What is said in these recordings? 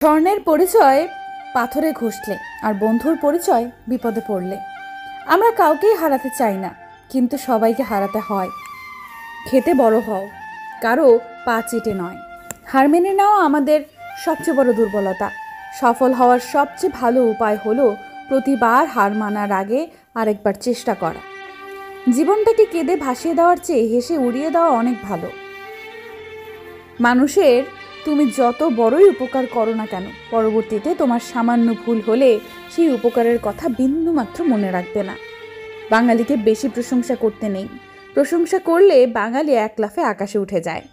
স্বর্ণের পরিচয় পাথরে ঘষলে আর বন্ধুর পরিচয় বিপদে পড়লে। আমরা কাউকেই হারাতে চাই না, কিন্তু সবাইকে হারাতে হয়। খেতে বড় হও, কারো পা চেটে নয়। হার মেনে নেওয়া আমাদের সবচেয়ে বড় দুর্বলতা। সফল হওয়ার সবচেয়ে ভালো উপায় হলো প্রতিবার হার মানার আগে আরেকবার চেষ্টা করা। জীবনটাকে কেঁদে ভাসিয়ে দেওয়ার চেয়ে হেসে উড়িয়ে দেওয়া অনেক ভালো। মানুষের তুমি যত বড়ই উপকার করো না কেন, পরবর্তীতে তোমার সামান্য ভুল হলে সেই উপকারের কথা বিন্দুমাত্র মনে রাখবে না। বাঙালিকে বেশি প্রশংসা করতে নেই। প্রশংসা করলে বাঙালি এক লাফে আকাশে উঠে যায়।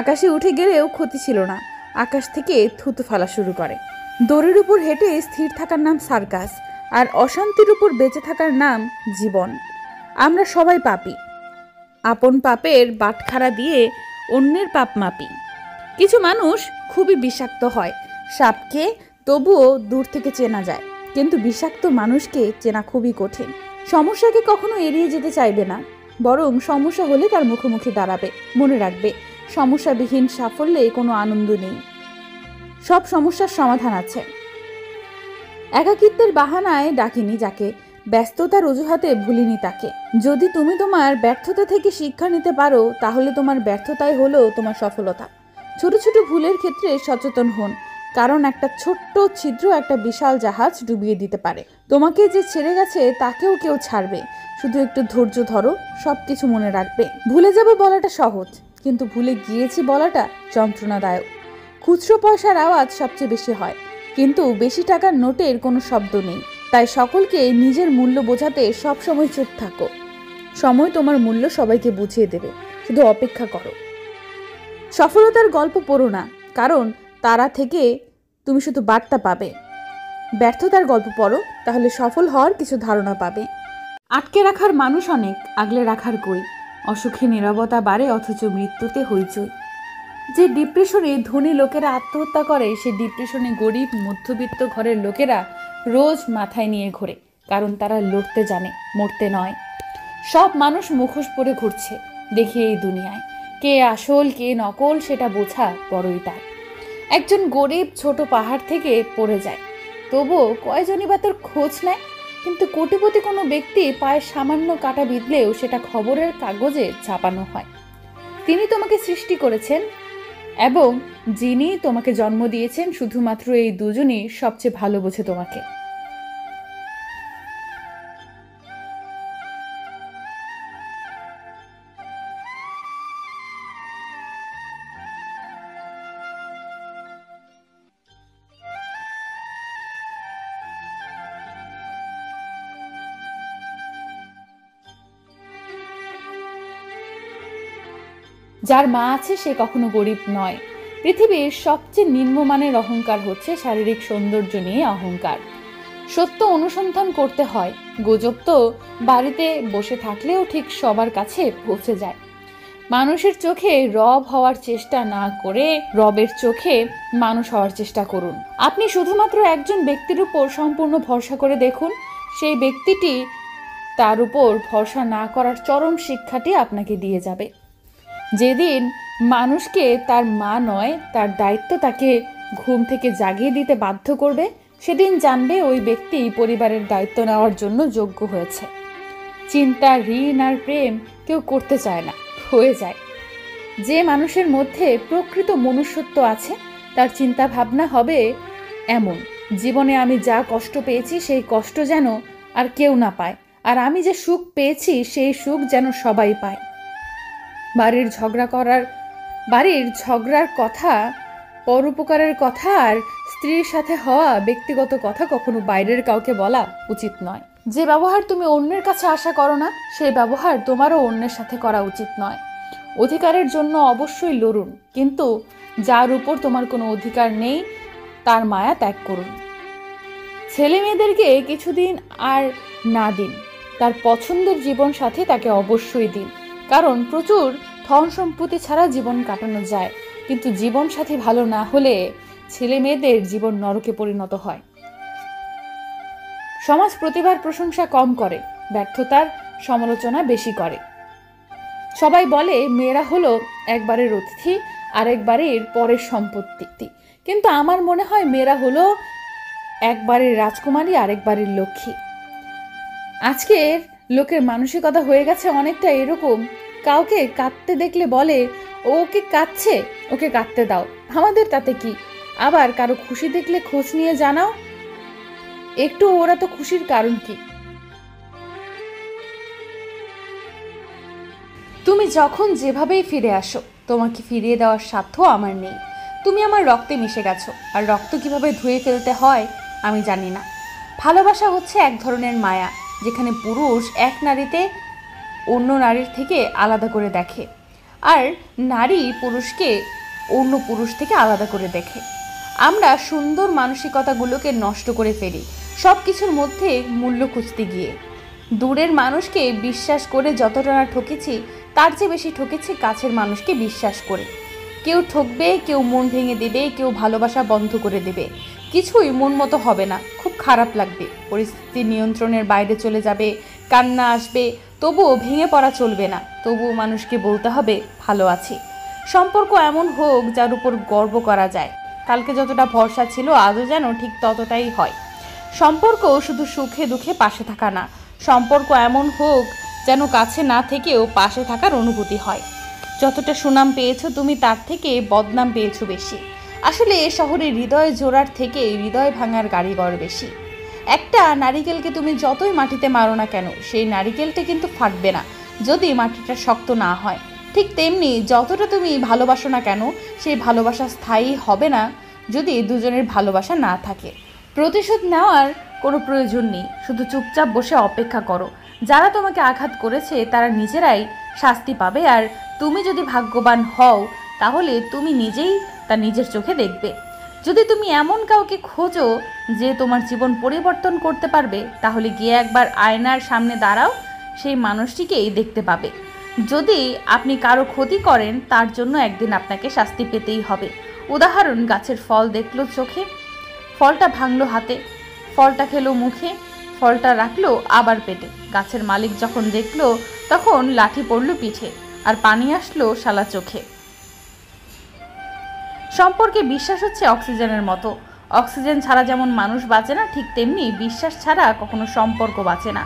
আকাশে উঠে গেলেও ক্ষতি ছিল না, আকাশ থেকে থুতু ফেলা শুরু করে। দড়ির উপর হেঁটে স্থির থাকার নাম সার্কাস, আর অশান্তির উপর বেঁচে থাকার নাম জীবন। আমরা সবাই পাপী। আপন পাপের বাটখারা দিয়ে অন্যের পাপ মাপি। কিছু মানুষ খুবই বিষাক্ত হয়। সাপকে তবুও দূর থেকে চেনা যায়, কিন্তু বিষাক্ত মানুষকে চেনা খুবই কঠিন। সমস্যাকে কখনো এড়িয়ে যেতে চাইবে না, বরং সমস্যা হলে তার মুখোমুখি দাঁড়াবে। মনে রাখবে, সমস্যাবিহীন সাফল্যে কোনো আনন্দ নেই। সব সমস্যার সমাধান আছে। একাকিত্বের বাহানায় ডাকিনি যাকে, ব্যস্ততার অজুহাতে ভুলিনি তাকে। যদি তুমি তোমার ব্যর্থতা থেকে শিক্ষা নিতে পারো, তাহলে তোমার ব্যর্থতাই হলো তোমার সফলতা। ছোট ছোট ভুলের ক্ষেত্রে সচেতন হন, কারণ একটা ছোট্ট ছিদ্র একটা বিশাল জাহাজ ডুবিয়ে দিতে পারে। তোমাকে যে ছেড়ে গেছে তাকেও কেউ ছাড়বে। শুধু একটু ধৈর্য ধরো, সবকিছু মনে রাখবে। ভুলে যাব বলাটা সহজ, কিন্তু ভুলে গিয়েছি বলাটা যন্ত্রণাদায়ক। খুচরো পয়সার আওয়াজ সবচেয়ে বেশি হয়, কিন্তু বেশি টাকার নোটের কোনো শব্দ নেই। তাই সকলকে নিজের মূল্য বোঝাতে সবসময় চুপ থাকো। সময় তোমার মূল্য সবাইকে বুঝিয়ে দেবে, শুধু অপেক্ষা করো। সফলতার গল্প পড়ো না, কারণ তারা থেকে তুমি শুধু বার্তা পাবে। ব্যর্থতার গল্প পড়ো, তাহলে সফল হওয়ার কিছু ধারণা পাবে। আটকে রাখার মানুষ অনেক, আগলে রাখার কই। অসুখে নীরবতা বাড়ে, অথচ মৃত্যুতে হইচই। যে ডিপ্রেশনে ধনী লোকেরা আত্মহত্যা করে, সে ডিপ্রেশনে গরিব মধ্যবিত্ত ঘরের লোকেরা রোজ মাথায় নিয়ে ঘোরে, কারণ তারা লড়তে জানে, মরতে নয়। সব মানুষ মুখোশ পরে ঘুরছে, দেখি এই দুনিয়ায় কে আসল কে নকল সেটা বোঝা বড়ই তার। একজন গরিব ছোট পাহাড় থেকে পড়ে যায়, তবুও কয়জনই বা তোর খোঁজ নেয়। কিন্তু কোটিপতি কোনো ব্যক্তি পায়ে সামান্য কাটা বিঁধলেও সেটা খবরের কাগজে ছাপানো হয়। তিনি তোমাকে সৃষ্টি করেছেন এবং যিনি তোমাকে জন্ম দিয়েছেন, শুধুমাত্র এই দুজনই সবচেয়ে ভালো বোঝে তোমাকে। যার মা আছে সে কখনো গরিব নয়। পৃথিবীর সবচেয়ে নিম্নমানের অহংকার হচ্ছে শারীরিক সৌন্দর্য নিয়ে অহংকার। সত্য অনুসন্ধান করতে হয়। গুজব তো বাড়িতে বসে থাকলেও ঠিক সবার কাছে পৌঁছে যায়। মানুষের চোখে রব হওয়ার চেষ্টা না করে রবের চোখে মানুষ হওয়ার চেষ্টা করুন। আপনি শুধুমাত্র একজন ব্যক্তির উপর সম্পূর্ণ ভরসা করে দেখুন, সেই ব্যক্তিটি তার উপর ভরসা না করার চরম শিক্ষাটি আপনাকে দিয়ে যাবে। যেদিন মানুষকে তার মা নয়, তার দায়িত্ব তাকে ঘুম থেকে জাগিয়ে দিতে বাধ্য করবে, সেদিন জানবে ওই ব্যক্তি পরিবারের দায়িত্ব নেওয়ার জন্য যোগ্য হয়েছে। চিন্তা, ঋণ আর প্রেম কেউ করতে চায় না, হয়ে যায়। যে মানুষের মধ্যে প্রকৃত মনুষ্যত্ব আছে, তার চিন্তা ভাবনা হবে এমন: জীবনে আমি যা কষ্ট পেয়েছি সেই কষ্ট যেন আর কেউ না পায়, আর আমি যে সুখ পেয়েছি সেই সুখ যেন সবাই পায়। বাড়ির ঝগড়ার কথা, পরোপকারের কথা আর স্ত্রীর সাথে হওয়া ব্যক্তিগত কথা কখনো বাইরের কাউকে বলা উচিত নয়। যে ব্যবহার তুমি অন্যের কাছে আশা করো না, সেই ব্যবহার তোমারও অন্যের সাথে করা উচিত নয়। অধিকারের জন্য অবশ্যই লড়ুন, কিন্তু যার উপর তোমার কোনো অধিকার নেই তার মায়া ত্যাগ করুন। ছেলে মেয়েদেরকে কিছুদিন আর না দিন, তার পছন্দের জীবন সাথী তাকে অবশ্যই দিন, কারণ প্রচুর ধন সম্পত্তি ছাড়া জীবন কাটানো যায়, কিন্তু জীবন সাথী ভালো না হলে ছেলে মেয়েদের জীবন নরকে পরিণত হয়। সমাজ প্রতিভার প্রশংসা কম করে, ব্যর্থতার সমালোচনা বেশি করে। সবাই বলে মেয়েরা হলো একবারের অতিথি, আরেকবারের পরের সম্পত্তি, কিন্তু আমার মনে হয় মেয়েরা হলো একবারের রাজকুমারী আরেকবারের লক্ষ্মী। আজকের লোকের মানসিকতা হয়ে গেছে অনেকটা এরকম, কাউকে কাঁদতে দেখলে বলে ওকে কাঁদছে, ওকে কাঁদতে দাও, আমাদের তাতে কি। আবার কারো খুশি দেখলে খোঁজ নিয়ে জানাও একটু, ওরা তো খুশির কারণ কি। তুমি যখন যেভাবেই ফিরে আসো, তোমাকে ফিরিয়ে দেওয়ার সাধ্য আমার নেই। তুমি আমার রক্তে মিশে গেছো, আর রক্ত কিভাবে ধুয়ে ফেলতে হয় আমি জানি না। ভালোবাসা হচ্ছে এক ধরনের মায়া, যেখানে পুরুষ এক নারীতে অন্য নারীর থেকে আলাদা করে দেখে, আর নারী পুরুষকে অন্য পুরুষ থেকে আলাদা করে দেখে। আমরা সুন্দর মানসিকতাগুলোকে নষ্ট করে ফেলি সব কিছুর মধ্যে মূল্য খুঁজতে গিয়ে। দূরের মানুষকে বিশ্বাস করে যতটা না ঠকেছি, তার চেয়ে বেশি ঠকেছি কাছের মানুষকে বিশ্বাস করে। কেউ ঠকবে, কেউ মন ভেঙে দেবে, কেউ ভালোবাসা বন্ধ করে দেবে। কিছুই মন মতো হবে না, খুব খারাপ লাগবে, পরিস্থিতি নিয়ন্ত্রণের বাইরে চলে যাবে, কান্না আসবে, তবুও ভেঙে পড়া চলবে না। তবুও মানুষকে বলতে হবে ভালো আছি। সম্পর্ক এমন হোক যার উপর গর্ব করা যায়। কালকে যতটা ভরসা ছিল আজও যেন ঠিক ততটাই হয়। সম্পর্ক শুধু সুখে দুঃখে পাশে থাকা না, সম্পর্ক এমন হোক যেন কাছে না থেকেও পাশে থাকার অনুভূতি হয়। যতটা সুনাম পেয়েছো তুমি, তার থেকে বদনাম পেয়েছো বেশি। আসলে এ শহরে হৃদয় জোড়ার থেকে হৃদয় ভাঙার কারিগর বেশি। একটা নারিকেলকে তুমি যতই মাটিতে মারো না কেন, সেই নারিকেলটা কিন্তু ফাটবে না যদি মাটিটা শক্ত না হয়। ঠিক তেমনি যতটা তুমি ভালোবাসো না কেন, সেই ভালোবাসা স্থায়ী হবে না যদি দুজনের ভালোবাসা না থাকে। প্রতিশোধ নেওয়ার কোনো প্রয়োজন নেই, শুধু চুপচাপ বসে অপেক্ষা করো। যারা তোমাকে আঘাত করেছে তারা নিজেরাই শাস্তি পাবে, আর তুমি যদি ভাগ্যবান হও তাহলে তুমি নিজেই তা নিজের চোখে দেখবে। যদি তুমি এমন কাউকে খোঁজো যে তোমার জীবন পরিবর্তন করতে পারবে, তাহলে গিয়ে একবার আয়নার সামনে দাঁড়াও, সেই মানুষটিকেই দেখতে পাবে। যদি আপনি কারো ক্ষতি করেন, তার জন্য একদিন আপনাকে শাস্তি পেতেই হবে। উদাহরণ, গাছের ফল দেখলো চোখে, ফলটা ভাঙলো হাতে, ফলটা খেলো মুখে, ফলটা রাখলো আবার পেটে। গাছের মালিক যখন দেখলো তখন লাঠি পড়লো পিঠে, আর পানি আসলো শালা চোখে। সম্পর্কে বিশ্বাস হচ্ছে অক্সিজেনের মতো। অক্সিজেন ছাড়া যেমন মানুষ বাঁচে না, ঠিক তেমনি বিশ্বাস ছাড়া কখনো সম্পর্ক বাঁচে না।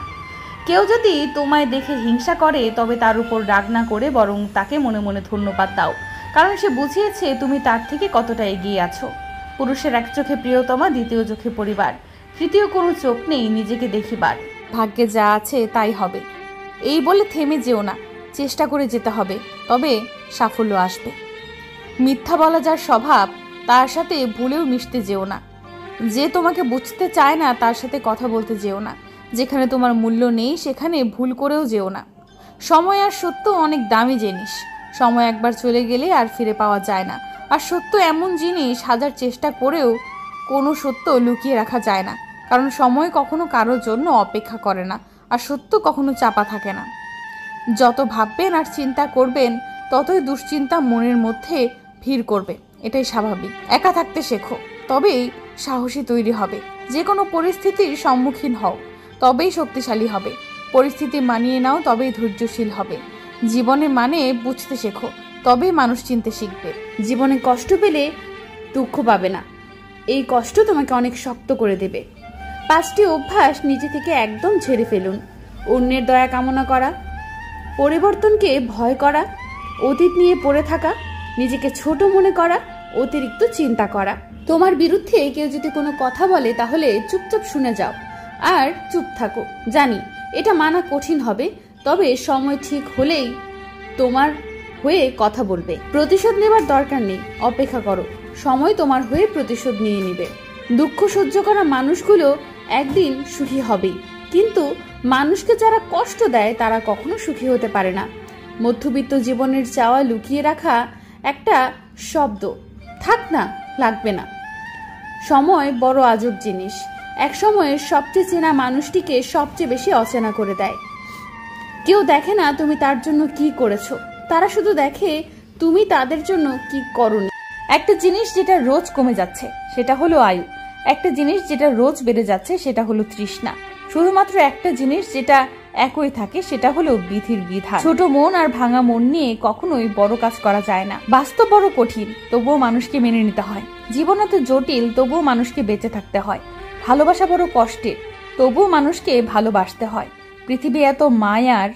কেউ যদি তোমায় দেখে হিংসা করে, তবে তার উপর রাগ না করে বরং তাকে মনে মনে ধন্যবাদ দাও, কারণ সে বুঝিয়েছে তুমি তার থেকে কতটা এগিয়ে আছো। পুরুষের এক চোখে প্রিয়তমা, দ্বিতীয় চোখে পরিবার, তৃতীয় কোনো চোখ নেই নিজেকে দেখিবার। ভাগ্যে যা আছে তাই হবে, এই বলে থেমে যেও না, চেষ্টা করে যেতে হবে, তবে সাফল্য আসবে। মিথ্যা বলা যার স্বভাব, তার সাথে ভুলেও মিশতে যেও না। যে তোমাকে বুঝতে চায় না তার সাথে কথা বলতে যেও না। যেখানে তোমার মূল্য নেই সেখানে ভুল করেও যেও না। সময় আর সত্য অনেক দামি জিনিস, সময় একবার চলে গেলে আর ফিরে পাওয়া যায় না। আর সত্য এমন জিনিস, হাজার চেষ্টা করেও কোনো সত্য লুকিয়ে রাখা যায় না, কারণ সময় কখনো কারোর জন্য অপেক্ষা করে না, আর সত্য কখনো চাপা থাকে না। যত ভাববেন আর চিন্তা করবেন, ততই দুশ্চিন্তা মনের মধ্যে ভিড় করবে, এটাই স্বাভাবিক। একা থাকতে শেখো, তবেই সাহসী তৈরি হবে। যে কোনো পরিস্থিতির সম্মুখীন হও, তবেই শক্তিশালী হবে। পরিস্থিতি মানিয়ে নাও, তবেই ধৈর্যশীল হবে। জীবনে মানে বুঝতে শেখো, তবেই মানুষ চিনতে শিখবে। জীবনে কষ্ট পেলে দুঃখ পাবে না, এই কষ্ট তোমাকে অনেক শক্ত করে দেবে। 5টি অভ্যাস নিজে থেকে একদম ছেড়ে ফেলুন। অন্যের দয়া কামনা করা, পরিবর্তনকে ভয় করা, অতীত নিয়ে পড়ে থাকা, নিজেকে ছোট মনে করা, অতিরিক্ত চিন্তা করা। তোমার বিরুদ্ধে কেউ যদি কোনো কথা বলে, তাহলে চুপচাপ শুনে যাও আর চুপ থাকো। জানি এটা মানা কঠিন হবে, তবে সময় ঠিক হলেই তোমার হয়ে কথা বলবে। প্রতিশোধ নেবার দরকার নেই, অপেক্ষা করো, সময় তোমার হয়ে প্রতিশোধ নিয়ে নিবে। দুঃখ সহ্য করা মানুষগুলো একদিন সুখী হবেই, কিন্তু মানুষকে যারা কষ্ট দেয় তারা কখনো সুখী হতে পারে না। মধ্যবিত্ত জীবনের চাওয়া লুকিয়ে রাখা একটা শব্দ, থাক না, লাগবে না। সময় বড় আজব জিনিস, এক সময়ে সবচেয়ে চেনা মানুষটিকে সবচেয়ে বেশি অচেনা করে দেয়। কেউ দেখে না তুমি তার জন্য কি করেছো, তারা শুধু দেখে তুমি তাদের জন্য কি করোনি। একটা জিনিস যেটা রোজ কমে যাচ্ছে সেটা হলো আয়ু, একটা জিনিস যেটা রোজ বেড়ে যাচ্ছে সেটা হলো তৃষ্ণা, শুধুমাত্র একটা জিনিস যেটা একই থাকে, সেটা হলো বিধির বিধান। ছোট মন আর ভাঙা মন নিয়ে কখনোই বড় কাজ করা যায় না। বাস্তব বড় কঠিন, তবুও মানুষকে মেনে নিতে হয়। জীবন এত জটিল, তবুও মানুষকে বেঁচে থাকতে হয়। ভালোবাসা বড় কষ্টের, তবুও মানুষকে ভালোবাসতে হয়। পৃথিবী এত মায়ার,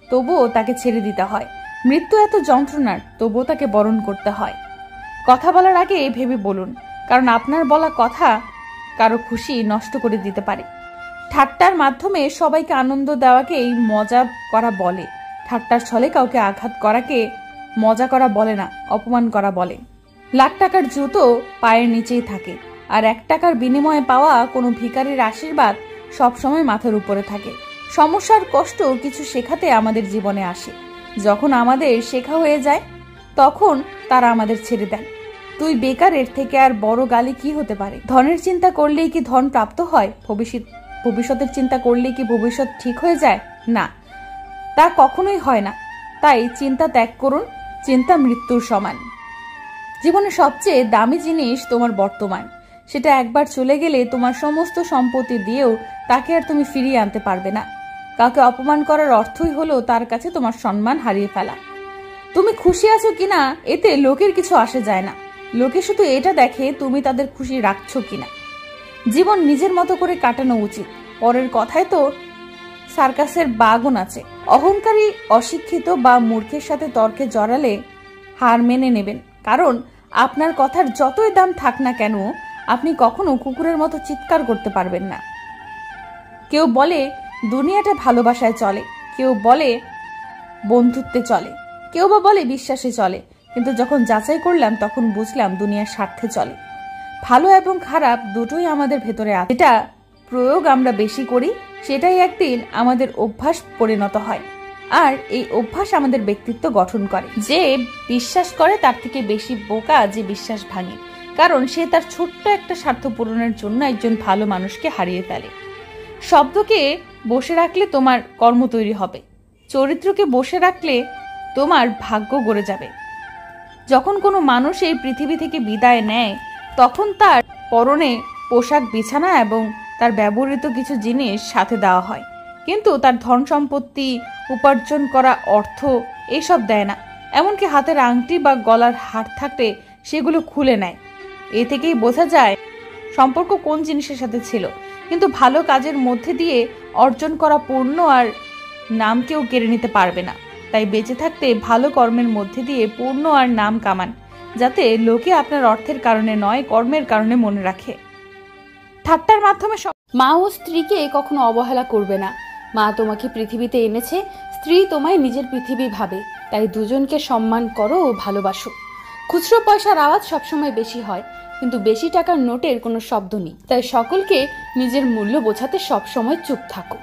তবুও তাকে ছেড়ে দিতে হয়। মৃত্যু এত যন্ত্রণার, তবুও তাকে বরণ করতে হয়। কথা বলার আগে ভেবে বলুন, কারণ আপনার বলা কথা কারো খুশি নষ্ট করে দিতে পারে। ঠাট্টার মাধ্যমে সবাইকে আনন্দ দেওয়াকেই মজা করা বলে। ঠাট্টার ছলে কাউকে আঘাত করাকে মজা করা বলে না, অপমান করা বলে। লাখ টাকার জুতো পায়ের নিচেই থাকে, আর 1 টাকার বিনিময়ে পাওয়া কোনো ভিখারির আশীর্বাদ সবসময় মাথার উপরে থাকে। সমস্যার কষ্ট কিছু শেখাতে আমাদের জীবনে আসে। যখন আমাদের শেখা হয়ে যায়, তখন তারা আমাদের ছেড়ে দেন। তুই বেকারের থেকে আর বড় গালি কি হতে পারে? ধনের চিন্তা করলেই কি ধন প্রাপ্ত হয়? ভবিষ্যতের চিন্তা করলেই কি ভবিষ্যৎ ঠিক হয়ে যায়? না, তা কখনোই হয় না। তাই চিন্তা ত্যাগ করুন। চিন্তা মৃত্যুর সমান। জীবনের সবচেয়ে দামি জিনিস তোমার বর্তমান। সেটা একবার চলে গেলে তোমার সমস্ত সম্পত্তি দিয়েও তাকে আর তুমি ফিরিয়ে আনতে পারবে না। কাউকে অপমান করার অর্থই হলো তার কাছে তোমার সম্মান হারিয়ে ফেলা। তুমি খুশি আছো কিনা এতে লোকের কিছু আসে যায় না। লোকে শুধু এটা দেখে তুমি তাদের খুশি রাখছো কিনা। জীবন নিজের মতো করে কাটানো উচিত। পরের কথায় তো সার্কাসের বাগুন আছে। অহংকারী, অশিক্ষিত বা মূর্খের সাথে তর্কে জড়ালে হার মেনে নেবেন, কারণ আপনার কথার যতই দাম থাক না কেন, আপনি কখনো কুকুরের মতো চিৎকার করতে পারবেন না। কেউ বলে দুনিয়াটা ভালোবাসায় চলে, কেউ বলে বন্ধুত্বে চলে, কেউ বা বলে বিশ্বাসে চলে, কিন্তু যখন যাচাই করলাম তখন বুঝলাম দুনিয়ার স্বার্থে চলে। ভালো এবং খারাপ দুটোই আমাদের ভেতরে আছে। যেটা প্রয়োগ আমরা বেশি করি, সেটাই একদিন আমাদের অভ্যাস পরিণত হয়, আর এই অভ্যাস আমাদের ব্যক্তিত্ব গঠন করে। যে বিশ্বাস করে তার থেকে বেশি বোকা যে বিশ্বাস ভাঙে, কারণ সে তার ছোট্ট একটা স্বার্থ পূরণের জন্য একজন ভালো মানুষকে হারিয়ে ফেলে। শব্দকে বসে রাখলে তোমার কর্ম তৈরি হবে, চরিত্রকে বসে রাখলে তোমার ভাগ্য গড়ে যাবে। যখন কোনো মানুষ এই পৃথিবী থেকে বিদায় নেয়, তখন তার পরনে পোশাক, বিছানা এবং তার ব্যবহৃত কিছু জিনিস সাথে দেওয়া হয়, কিন্তু তার ধন সম্পত্তি, উপার্জন করা অর্থ এসব দেয় না। এমনকি হাতের আংটি বা গলার হার থাকলে সেগুলো খুলে নেয়। এ থেকেই বোঝা যায় সম্পর্ক কোন জিনিসের সাথে ছিল। কিন্তু ভালো কাজের মধ্যে দিয়ে অর্জন করা পূর্ণ আর নাম কেউ কেড়ে নিতে পারবে না। তাই বেঁচে থাকতে ভালো কর্মের মধ্যে দিয়ে পূর্ণ আর নাম কামান, যাতে লোকে আপনার অর্থের কারণে নয়, কর্মের কারণে মনে রাখে। ঠাট্টার মাধ্যমে মা ও স্ত্রীকে কখনো অবহেলা করবে না। মা তোমাকে পৃথিবীতে এনেছে, স্ত্রী তোমায় নিজের পৃথিবী ভাবে। তাই দুজনকে সম্মান করো ও ভালোবাসো। খুচরো পয়সার আওয়াজ সবসময় বেশি হয়, কিন্তু বেশি টাকার নোটের কোনো শব্দ নেই। তাই সকলকে নিজের মূল্য বোঝাতে সবসময় চুপ থাকো।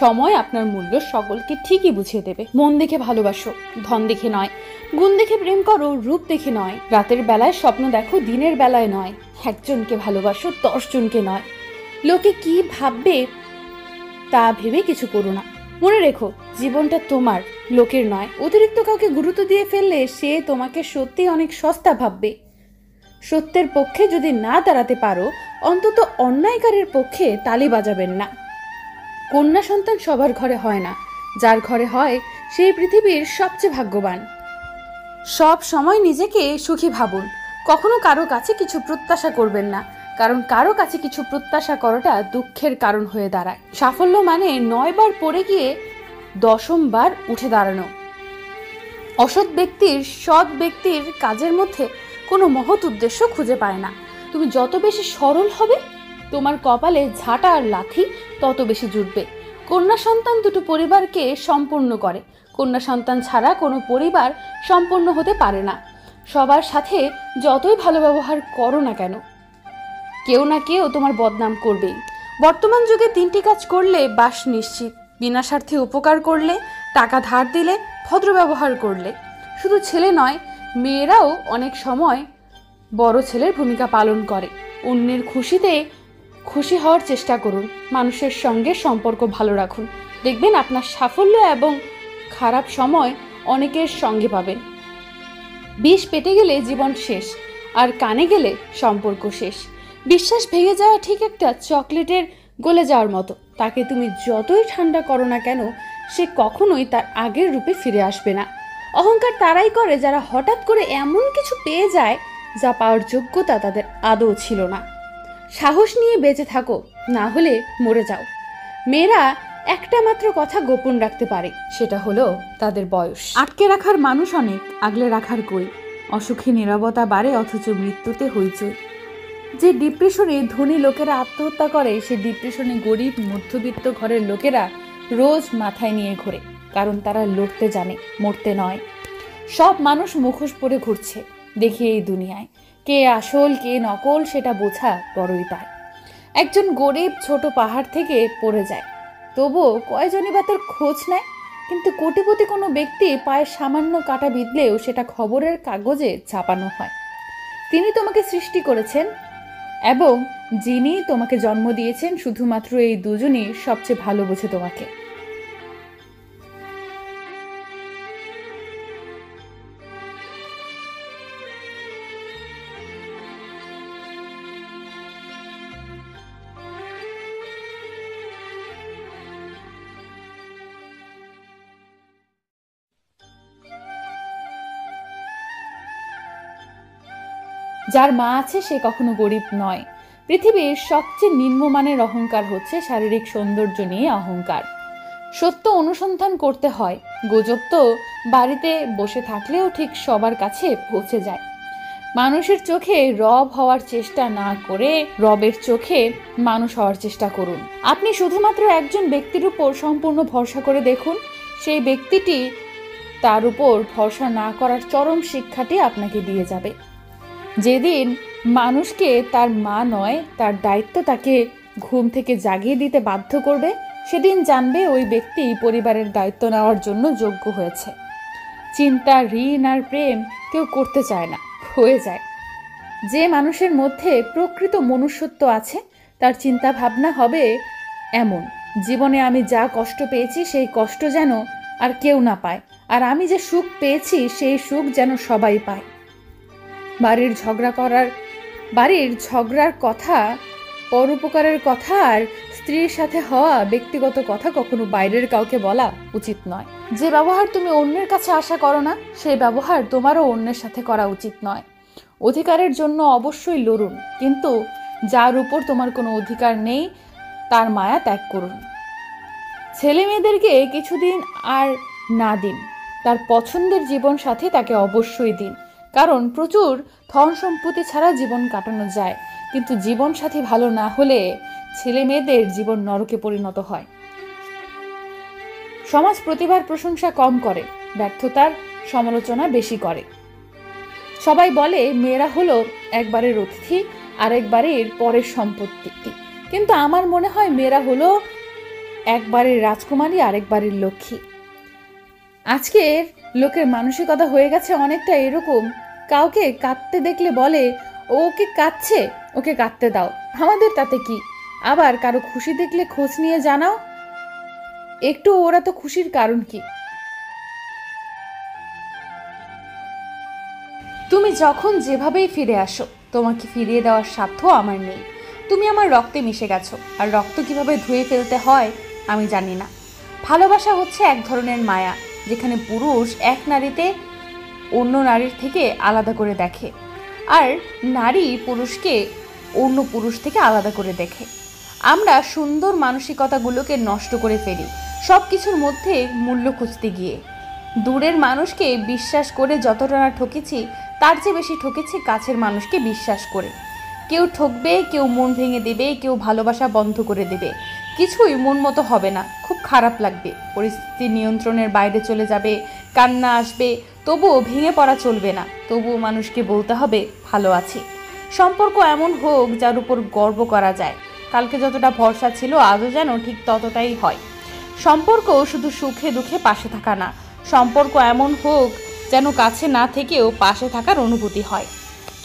সময় আপনার মূল্য সকলকে ঠিকই বুঝিয়ে দেবে। মন দেখে ভালোবাসো, ধন দেখে নয়। গুণ দেখে প্রেম করো, রূপ দেখে নয়। রাতের বেলায় স্বপ্ন দেখো, দিনের বেলায় নয়। একজনকে ভালোবাসো, 10 জনকে নয়। লোকে কি ভাববে তা ভেবে কিছু করো না। মনে রেখো, জীবনটা তোমার, লোকের নয়। অতিরিক্ত কাউকে গুরুত্ব দিয়ে ফেললে সে তোমাকে সত্যি অনেক সস্তা ভাববে। সত্যের পক্ষে যদি না দাঁড়াতে পারো, অন্তত অন্যায়কারীর পক্ষে তালি বাজাবেন না। কন্যা সন্তান সবার ঘরে হয় না, যার ঘরে হয় সেই পৃথিবীর সবচেয়ে ভাগ্যবান। সব সময় নিজেকে সুখী ভাবুন। কখনো কারো কাছে কিছু প্রত্যাশা করবেন না, কারণ কারো কাছে কিছু প্রত্যাশা করাটা দুঃখের কারণ হয়ে দাঁড়ায়। সাফল্য মানে 9 বার পড়ে গিয়ে 10ম বার উঠে দাঁড়ানো। অসৎ ব্যক্তির সৎ ব্যক্তির কাজের মধ্যে কোনো মহৎ উদ্দেশ্য খুঁজে পায় না। তুমি যত বেশি সরল হবে, তোমার কপালে ঝাঁটা আর লাথি তত বেশি জুটবে। কন্যা সন্তান দুটো পরিবারকে সম্পূর্ণ করে। কন্যা সন্তান ছাড়া কোনো পরিবার সম্পূর্ণ হতে পারে না। সবার সাথে যতই ভালো ব্যবহার করো না কেন, কেউ না কেউ তোমার বদনাম করবেই। বর্তমান যুগে 3টি কাজ করলে বাস নিশ্চিত: বিনা স্বার্থে উপকার করলে, টাকা ধার দিলে, ভদ্র ব্যবহার করলে। শুধু ছেলে নয়, মেয়েরাও অনেক সময় বড় ছেলের ভূমিকা পালন করে। অন্যের খুশিতে খুশি হওয়ার চেষ্টা করুন। মানুষের সঙ্গে সম্পর্ক ভালো রাখুন। দেখবেন আপনার সাফল্য এবং খারাপ সময় অনেকের সঙ্গে পাবেন। বিষ পেটে গেলে জীবন শেষ, আর কানে গেলে সম্পর্ক শেষ। বিশ্বাস ভেঙে যাওয়া ঠিক একটা চকলেটের গলে যাওয়ার মতো। তাকে তুমি যতই ঠান্ডা করো না কেন, সে কখনোই তার আগের রূপে ফিরে আসবে না। অহংকার তারাই করে যারা হঠাৎ করে এমন কিছু পেয়ে যায় যা পাওয়ার যোগ্যতা তাদের আদৌ ছিল না। সাহস নিয়ে বেঁচে থাকো, না হলে মরে যাও। মেয়েরা একটা মাত্র কথা গোপন রাখতে পারে, সেটা হলো তাদের বয়স। আটকে রাখার মানুষ অনেক, আগলে রাখার কই। অসুখী নীরবতা বাড়ে, অথচ মৃত্যুতে হইচই। যে ডিপ্রেশনে ধনী লোকেরা আত্মহত্যা করে, সে ডিপ্রেশনে গরিব মধ্যবিত্ত ঘরের লোকেরা রোজ মাথায় নিয়ে ঘোরে, কারণ তারা লড়তে জানে, মরতে নয়। সব মানুষ মুখোশ পরে ঘুরছে, দেখি এই দুনিয়ায় কে আসল কে নকল সেটা বোঝা বড়ই দায়। একজন গরিব ছোট পাহাড় থেকে পড়ে যায়, তবুও কয়জনই বা তার খোঁজ নেয়। কিন্তু কোটিপতি কোনো ব্যক্তি পায়ে সামান্য কাটা বিঁধলেও সেটা খবরের কাগজে ছাপানো হয়। তিনি তোমাকে সৃষ্টি করেছেন এবং যিনি তোমাকে জন্ম দিয়েছেন, শুধুমাত্র এই দুজনই সবচেয়ে ভালো বোঝে তোমাকে। যার মা আছে সে কখনো গরিব নয়। পৃথিবীর সবচেয়ে নিম্নমানের অহংকার হচ্ছে শারীরিক সৌন্দর্য নিয়ে অহংকার। সত্য অনুসন্ধান করতে হয়। গুজব তো বাড়িতে বসে থাকলেও ঠিক সবার কাছে পৌঁছে যায়। মানুষের চোখে রব হওয়ার চেষ্টা না করে রবের চোখে মানুষ হওয়ার চেষ্টা করুন। আপনি শুধুমাত্র একজন ব্যক্তির উপর সম্পূর্ণ ভরসা করে দেখুন, সেই ব্যক্তিটি তার উপর ভরসা না করার চরম শিক্ষাটি আপনাকে দিয়ে যাবে। যেদিন মানুষকে তার মা নয়, তার দায়িত্ব তাকে ঘুম থেকে জাগিয়ে দিতে বাধ্য করবে, সেদিন জানবে ওই ব্যক্তি পরিবারের দায়িত্ব নেওয়ার জন্য যোগ্য হয়েছে। চিন্তা, ঋণ আর প্রেম কেউ করতে চায় না, হয়ে যায়। যে মানুষের মধ্যে প্রকৃত মনুষ্যত্ব আছে, তার চিন্তা ভাবনা হবে এমন, জীবনে আমি যা কষ্ট পেয়েছি সেই কষ্ট যেন আর কেউ না পায়, আর আমি যে সুখ পেয়েছি সেই সুখ যেন সবাই পায়। বাড়ির ঝগড়ার কথা, পরোপকারের কথা আর স্ত্রীর সাথে হওয়া ব্যক্তিগত কথা কখনো বাইরের কাউকে বলা উচিত নয়। যে ব্যবহার তুমি অন্যের কাছে আশা করো না, সেই ব্যবহার তোমারও অন্যের সাথে করা উচিত নয়। অধিকারের জন্য অবশ্যই লড়ুন, কিন্তু যার উপর তোমার কোনো অধিকার নেই তার মায়া ত্যাগ করুন। ছেলে মেয়েদেরকে কিছুদিন আর না দিন, তার পছন্দের জীবন সাথী তাকে অবশ্যই দিন, কারণ প্রচুর ধন সম্পত্তি ছাড়া জীবন কাটানো যায়, কিন্তু জীবন সাথী ভালো না হলে ছেলে মেয়েদের জীবন নরকে পরিণত হয়। সমাজ প্রতিভার প্রশংসা কম করে, ব্যর্থতার সমালোচনা বেশি করে। সবাই বলে মেয়েরা হলো একবারের অতিথি, আরেকবারের পরের সম্পত্তি, কিন্তু আমার মনে হয় মেয়েরা হলো একবারের রাজকুমারী, আরেকবারের লক্ষ্মী। আজকের লোকের মানসিকতা হয়ে গেছে অনেকটা এরকম, কাউকে কাঁদতে দেখলে বলে ওকে কাঁদছে, ওকে কাঁদতে দাও, আমাদের তাতে কি। আবার কারো খুশি দেখলে খোঁজ নিয়ে জানাও একটু, ওরা তো খুশির কারণ কি। তুমি যখন যেভাবেই ফিরে আসো, তোমাকে ফিরিয়ে দেওয়ার স্বার্থ আমার নেই। তুমি আমার রক্তে মিশে গেছো, আর রক্ত কিভাবে ধুয়ে ফেলতে হয় আমি জানি না। ভালোবাসা হচ্ছে এক ধরনের মায়া, যেখানে পুরুষ এক নারীতে অন্য নারীর থেকে আলাদা করে দেখে, আর নারী পুরুষকে অন্য পুরুষ থেকে আলাদা করে দেখে। আমরা সুন্দর মানসিকতাগুলোকে নষ্ট করে ফেলি সব কিছুর মধ্যে মূল্য খুঁজতে গিয়ে। দূরের মানুষকে বিশ্বাস করে যতটা না ঠকেছি, তার চেয়ে বেশি ঠকেছি কাছের মানুষকে বিশ্বাস করে। কেউ ঠকবে, কেউ মন ভেঙে দেবে, কেউ ভালোবাসা বন্ধ করে দেবে, কিছুই মন মতো হবে না, খুব খারাপ লাগবে, পরিস্থিতি নিয়ন্ত্রণের বাইরে চলে যাবে, কান্না আসবে, তবুও ভেঙে পড়া চলবে না। তবুও মানুষকে বলতে হবে ভালো আছি। সম্পর্ক এমন হোক যার উপর গর্ব করা যায়। কালকে যতটা ভরসা ছিল আজও যেন ঠিক ততটাই হয়। সম্পর্ক শুধু সুখে দুঃখে পাশে থাকা না, সম্পর্ক এমন হোক যেন কাছে না থেকেও পাশে থাকার অনুভূতি হয়।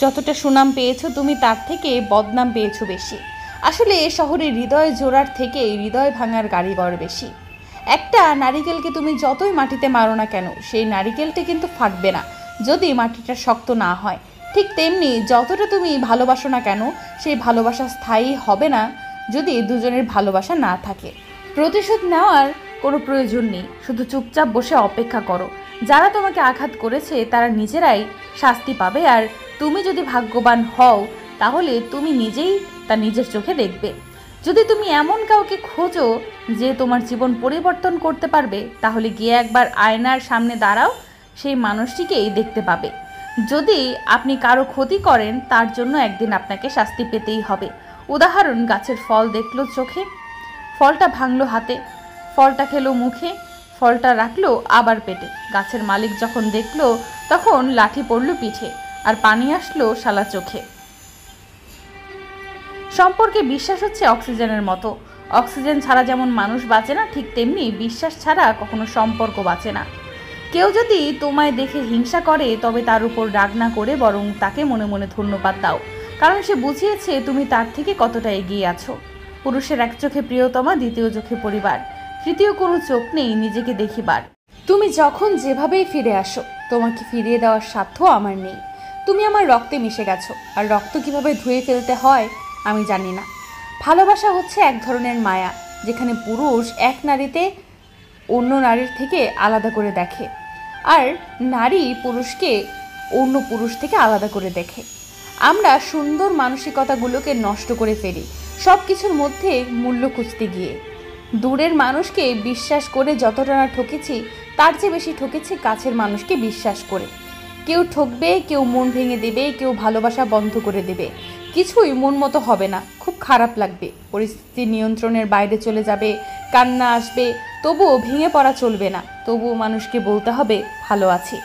যতটা সুনাম পেয়েছো তুমি, তার থেকে বদনাম পেয়েছো বেশি। আসলে এ শহরে হৃদয় জোড়ার থেকে হৃদয় ভাঙার কারিগর বেশি। একটা নারিকেলকে তুমি যতই মাটিতে মারো না কেন, সেই নারিকেলটি কিন্তু ফাটবে না যদি মাটিটা শক্ত না হয়। ঠিক তেমনি যতটা তুমি ভালোবাসো না কেন, সেই ভালোবাসা স্থায়ী হবে না যদি দুজনের ভালোবাসা না থাকে। প্রতিশোধ নেওয়ার কোনো প্রয়োজন নেই, শুধু চুপচাপ বসে অপেক্ষা করো। যারা তোমাকে আঘাত করেছে তারা নিজেরাই শাস্তি পাবে, আর তুমি যদি ভাগ্যবান হও তাহলে তুমি নিজেই তা নিজের চোখে দেখবে। যদি তুমি এমন কাউকে খোঁজো যে তোমার জীবন পরিবর্তন করতে পারবে, তাহলে গিয়ে একবার আয়নার সামনে দাঁড়াও, সেই মানুষটিকেই দেখতে পাবে। যদি আপনি কারো ক্ষতি করেন তার জন্য একদিন আপনাকে শাস্তি পেতেই হবে। উদাহরণ, গাছের ফল দেখলো চোখে, ফলটা ভাঙলো হাতে, ফলটা খেলো মুখে, ফলটা রাখলো আবার পেটে। গাছের মালিক যখন দেখলো তখন লাঠি পড়লো পিঠে, আর পানি আসলো শালা চোখে। সম্পর্কে বিশ্বাস হচ্ছে অক্সিজেনের মতো। অক্সিজেন ছাড়া যেমন মানুষ বাঁচে না, ঠিক তেমনি বিশ্বাস ছাড়া কখনো সম্পর্ক বাঁচে না। কেউ যদি তোমায় দেখে হিংসা করে তবে তার উপর রাগ না করে বরং তাকে মনে মনে ধন্যবাদ দাও, কারণ সে বুঝিয়েছে তুমি তার থেকে কতটা এগিয়ে আছো। পুরুষের এক চোখে প্রিয়তমা, দ্বিতীয় চোখে পরিবার, তৃতীয় কোনো চোখ নেই নিজেকে দেখিবার। তুমি যখন যেভাবেই ফিরে আসো, তোমাকে ফিরিয়ে দেওয়ার সাধ্য আমার নেই। তুমি আমার রক্তে মিশে গেছো, আর রক্ত কিভাবে ধুয়ে ফেলতে হয় আমি জানি না। ভালোবাসা হচ্ছে এক ধরনের মায়া, যেখানে পুরুষ এক নারীতে অন্য নারীর থেকে আলাদা করে দেখে, আর নারী পুরুষকে অন্য পুরুষ থেকে আলাদা করে দেখে। আমরা সুন্দর মানসিকতাগুলোকে নষ্ট করে ফেলি সব কিছুর মধ্যে মূল্য খুঁজতে গিয়ে। দূরের মানুষকে বিশ্বাস করে যতটা না ঠকেছি, তার চেয়ে বেশি ঠকেছি কাছের মানুষকে বিশ্বাস করে। কেউ ঠকবে, কেউ মন ভেঙে দেবে, কেউ ভালোবাসা বন্ধ করে দেবে। কিছুই মন মতো হবে না, খুব খারাপ লাগবে, পরিস্থিতি নিয়ন্ত্রণের বাইরে চলে যাবে, কান্না আসবে, তবুও ভেঙে পড়া চলবে না। তবুও মানুষকে বলতে হবে ভালো আছি।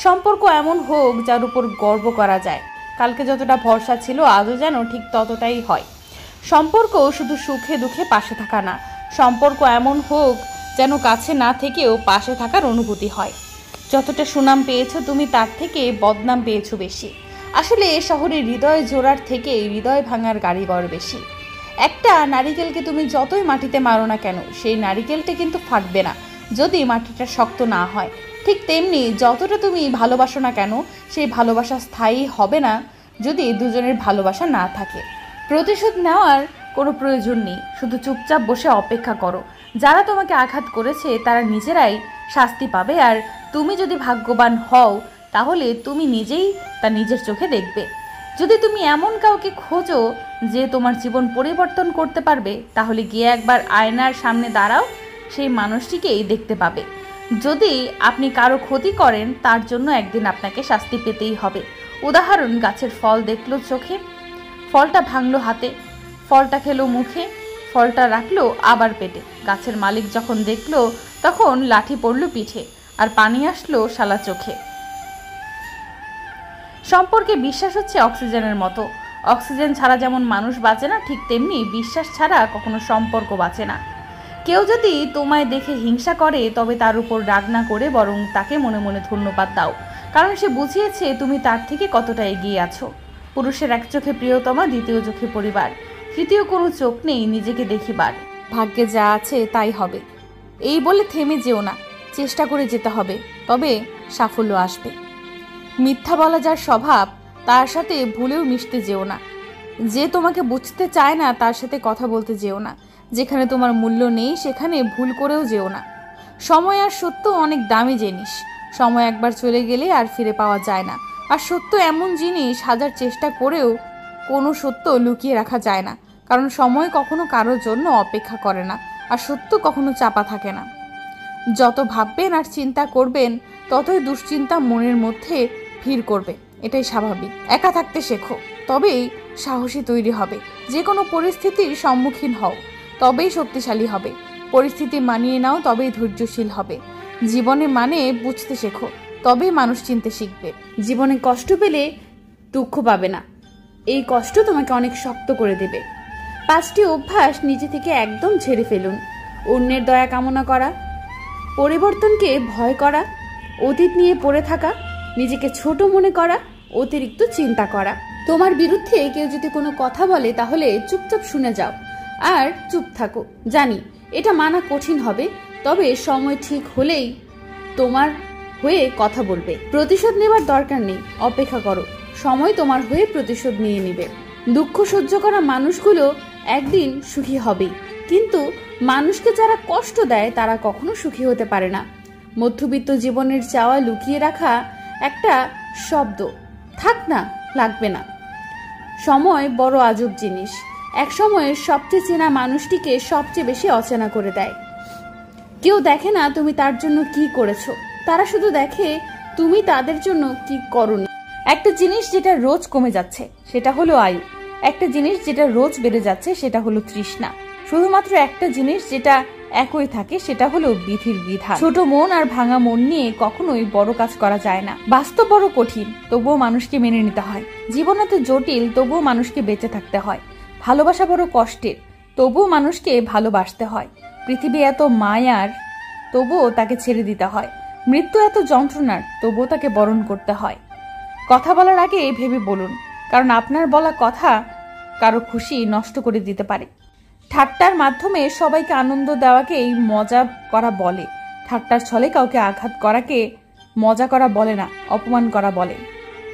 সম্পর্ক এমন হোক যার উপর গর্ব করা যায়। কালকে যতটা ভরসা ছিল আজও যেন ঠিক ততটাই হয়। সম্পর্ক শুধু সুখে দুঃখে পাশে থাকা না, সম্পর্ক এমন হোক যেন কাছে না থেকেও পাশে থাকার অনুভূতি হয়। যতটা সুনাম পেয়েছো তুমি, তার থেকে বদনাম পেয়েছো বেশি। আসলে শহরে হৃদয় জোড়ার থেকে হৃদয় ভাঙার কারিগর বেশি। একটা নারিকেলকে তুমি যতই মাটিতে মারো না কেন, সেই নারিকেলটা কিন্তু ফাটবে না যদি মাটিটা শক্ত না হয়। ঠিক তেমনি যতটা তুমি ভালোবাসো না কেন, সেই ভালোবাসা স্থায়ী হবে না যদি দুজনের ভালোবাসা না থাকে। প্রতিশোধ নেওয়ার কোনো প্রয়োজন নেই, শুধু চুপচাপ বসে অপেক্ষা করো। যারা তোমাকে আঘাত করেছে তারা নিজেরাই শাস্তি পাবে, আর তুমি যদি ভাগ্যবান হও তাহলে তুমি নিজেই তা নিজের চোখে দেখবে। যদি তুমি এমন কাউকে খোঁজো যে তোমার জীবন পরিবর্তন করতে পারবে, তাহলে গিয়ে একবার আয়নার সামনে দাঁড়াও, সেই মানুষটিকেই দেখতে পাবে। যদি আপনি কারো ক্ষতি করেন তার জন্য একদিন আপনাকে শাস্তি পেতেই হবে। উদাহরণ, গাছের ফল দেখলো চোখে, ফলটা ভাঙলো হাতে, ফলটা খেলো মুখে, ফলটা রাখলো আবার পেটে। গাছের মালিক যখন দেখলো তখন লাঠি পড়লো পিঠে, আর পানি আসলো শালা চোখে। সম্পর্কে বিশ্বাস হচ্ছে অক্সিজেনের মতো। অক্সিজেন ছাড়া যেমন মানুষ বাঁচে না, ঠিক তেমনি বিশ্বাস ছাড়া কখনো সম্পর্ক বাঁচে না। কেউ যদি তোমায় দেখে হিংসা করে তবে তার উপর রাগ না করে বরং তাকে মনে মনে ধন্যবাদ দাও, কারণ সে বুঝিয়েছে তুমি তার থেকে কতটা এগিয়ে আছো। পুরুষের এক চোখে প্রিয়তমা, দ্বিতীয় চোখে পরিবার, তৃতীয় কোনো চোখ নেই নিজেকে দেখিবার। ভাগ্যে যা আছে তাই হবে, এই বলে থেমে যেও না, চেষ্টা করে যেতে হবে, তবে সাফল্য আসবে। মিথ্যা বলা যার স্বভাব, তার সাথে ভুলেও মিশতে যেও না। যে তোমাকে বুঝতে চায় না তার সাথে কথা বলতে যেও না। যেখানে তোমার মূল্য নেই সেখানে ভুল করেও যেও না। সময় আর সত্য অনেক দামি জিনিস, সময় একবার চলে গেলে আর ফিরে পাওয়া যায় না। আর সত্য এমন জিনিস, হাজার চেষ্টা করেও কোনো সত্য লুকিয়ে রাখা যায় না, কারণ সময় কখনো কারোর জন্য অপেক্ষা করে না, আর সত্য কখনো চাপা থাকে না। যত ভাববেন আর চিন্তা করবেন ততই দুশ্চিন্তা মনের মধ্যে ভিড় করবে, এটাই স্বাভাবিক। একা থাকতে শেখো, তবেই সাহসী তৈরি হবে। যে কোনো পরিস্থিতির সম্মুখীন হও, তবেই শক্তিশালী হবে। পরিস্থিতি মানিয়ে নাও, তবেই ধৈর্যশীল হবে। জীবনে মানে বুঝতে শেখো, তবেই মানুষ চিনতে শিখবে। জীবনে কষ্ট পেলে দুঃখ পাবে না, এই কষ্ট তোমাকে অনেক শক্ত করে দেবে। 5টি অভ্যাস নিজে থেকে একদম ঝেড়ে ফেলুন। অন্যের দয়া কামনা করা, পরিবর্তনকে ভয় করা, অতীত নিয়ে পড়ে থাকা, নিজেকে ছোট মনে করা, অতিরিক্ত চিন্তা করা। তোমার বিরুদ্ধে কেউ যদি কোনো কথা বলে তাহলে চুপচাপ শুনে যাও আর চুপ থাকো। জানি এটা মানা কঠিন হবে, তবে সময় ঠিক হলেই তোমার হয়ে কথা বলবে। প্রতিশোধ নেবার দরকার নেই, অপেক্ষা করো, সময় তোমার হয়ে প্রতিশোধ নিয়ে নেবে। দুঃখ সহ্য করা মানুষগুলো একদিন সুখী হবেই, কিন্তু মানুষকে যারা কষ্ট দেয় তারা কখনো সুখী হতে পারে না। মধ্যবিত্ত জীবনের চাওয়া লুকিয়ে রাখা একটা শব্দ, থাক না, লাগবে না। সময় বড় আজব জিনিস, এক সময়ের সবচেয়ে চেনা মানুষটিকে সবচেয়ে বেশি অচেনা করে দেয়। কেউ দেখে না তুমি তার জন্য কি করেছো, তারা শুধু দেখে তুমি তাদের জন্য কি করনি। একটা জিনিস যেটা রোজ কমে যাচ্ছে সেটা হলো আয়ু, একটা জিনিস যেটা রোজ বেড়ে যাচ্ছে সেটা হলো তৃষ্ণা, শুধুমাত্র একটা জিনিস যেটা একই থাকে সেটা হলো বিধির বিধান। ছোট মন আর ভাঙা মন নিয়ে কখনোই বড় কাজ করা যায় না। বাস্তব বড় কঠিন, তবুও মানুষকে মেনে নিতে হয়। জীবন এত জটিল, তবুও মানুষকে বেঁচে থাকতে হয়। ভালোবাসা বড় কষ্টের, তবুও মানুষকে ভালোবাসতে হয়। পৃথিবী এত মায়ার, তবুও তাকে ছেড়ে দিতে হয়। মৃত্যু এত যন্ত্রণার, তবুও তাকে বরণ করতে হয়। কথা বলার আগে ভেবে বলুন, কারণ আপনার বলা কথা কারো খুশি নষ্ট করে দিতে পারে। ঠাট্টার মাধ্যমে সবাইকে আনন্দ দেওয়াকেই মজা করা বলে। ঠাট্টার ছলে কাউকে আঘাত করাকে মজা করা বলে না, অপমান করা বলে।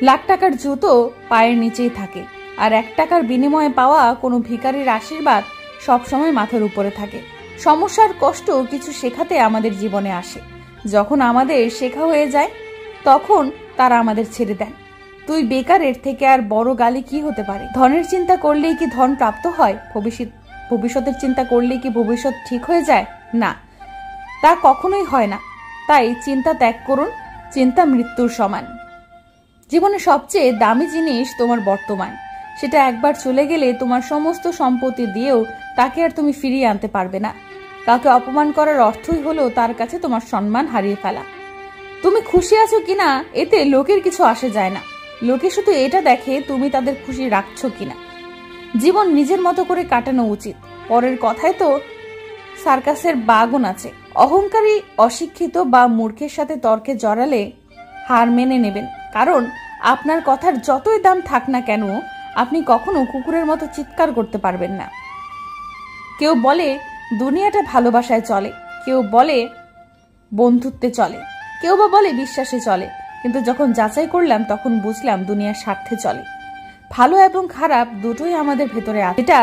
লাখ টাকার জুতো পায়ের নিচেই থাকে, আর 1 টাকার বিনিময়ে পাওয়া কোনো ভিখারির আশীর্বাদ সবসময় মাথার উপরে থাকে। সমস্যার কষ্ট কিছু শেখাতে আমাদের জীবনে আসে। যখন আমাদের শেখা হয়ে যায়, তখন তারা আমাদের ছেড়ে দেন। তুই বেকারের থেকে আর বড় গালি কি হতে পারে? ধনের চিন্তা করলেই কি ধন প্রাপ্ত হয়? ভবিষ্যতের চিন্তা করলেই কি ভবিষ্যৎ ঠিক হয়ে যায়? না, তা কখনোই হয় না। তাই চিন্তা ত্যাগ করুন, চিন্তা মৃত্যুর সমান। জীবনে সবচেয়ে দামি জিনিস তোমার বর্তমান। সেটা একবার চলে গেলে তোমার সমস্ত সম্পত্তি দিয়েও তাকে আর তুমি ফিরিয়ে আনতে পারবে না। কাউকে অপমান করার অর্থই হলো তার কাছে তোমার সম্মান হারিয়ে ফেলা। তুমি খুশি আছো কিনা এতে লোকের কিছু আসে যায় না। লোকে শুধু এটা দেখে তুমি তাদের খুশি রাখছো কিনা। জীবন নিজের মতো করে কাটানো উচিত। পরের কথায় তো সার্কাসের বাগুন আছে। অহংকারী, অশিক্ষিত বা মূর্খের সাথে তর্কে জড়ালে হার মেনে নেবেন, কারণ আপনার কথার যতই দাম থাক না কেন, আপনি কখনো কুকুরের মতো চিৎকার করতে পারবেন না। কেউ বলে দুনিয়াটা ভালোবাসায় চলে, কেউ বলে বন্ধুত্বে চলে, কেউ বা বলে বিশ্বাসে চলে, কিন্তু যখন যাচাই করলাম তখন বুঝলাম দুনিয়ার স্বার্থে চলে। ভালো এবং খারাপ দুটোই আমাদের ভেতরে আছে। যেটা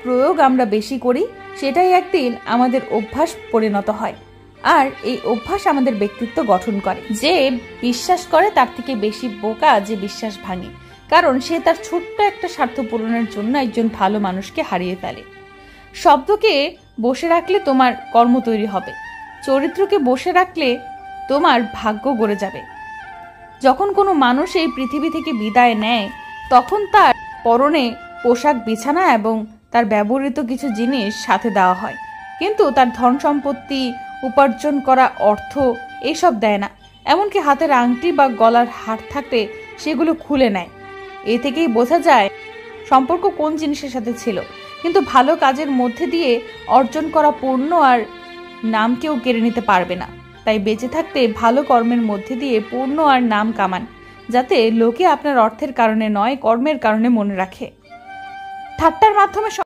প্রয়োগ আমরা বেশি করি সেটাই একদিন আমাদের অভ্যাস পরিণত হয়, আর এই অভ্যাস আমাদের ব্যক্তিত্ব গঠন করে। যে বিশ্বাস করে তার থেকে বেশি বোকা যে বিশ্বাস ভাঙে, কারণ সে তার ছোট্ট একটা স্বার্থ পূরণের জন্য একজন ভালো মানুষকে হারিয়ে ফেলে। শব্দকে বসে রাখলে তোমার কর্ম তৈরি হবে, চরিত্রকে বসে রাখলে তোমার ভাগ্য গড়ে যাবে। যখন কোনো মানুষ এই পৃথিবী থেকে বিদায় নেয়, তখন তার পরনে পোশাক, বিছানা এবং তার ব্যবহৃত কিছু জিনিস সাথে দেওয়া হয়, কিন্তু তার ধন সম্পত্তি, উপার্জন করা অর্থ এসব দেয় না। এমনকি হাতের আংটি বা গলার হার থাকলে সেগুলো খুলে নেয়। এ থেকেই বোঝা যায় সম্পর্ক কোন জিনিসের সাথে ছিল। কিন্তু ভালো কাজের মধ্যে দিয়ে অর্জন করা পূর্ণ আর নাম কেউ কেড়ে নিতে পারবে না। তাই বেঁচে থাকতে ভালো কর্মের মধ্যে দিয়ে পূর্ণ আর নাম কামান, যাতে লোকে আপনার অর্থের কারণে নয়, কর্মের কারণে মনে রাখে। ঠাট্টার মাধ্যমে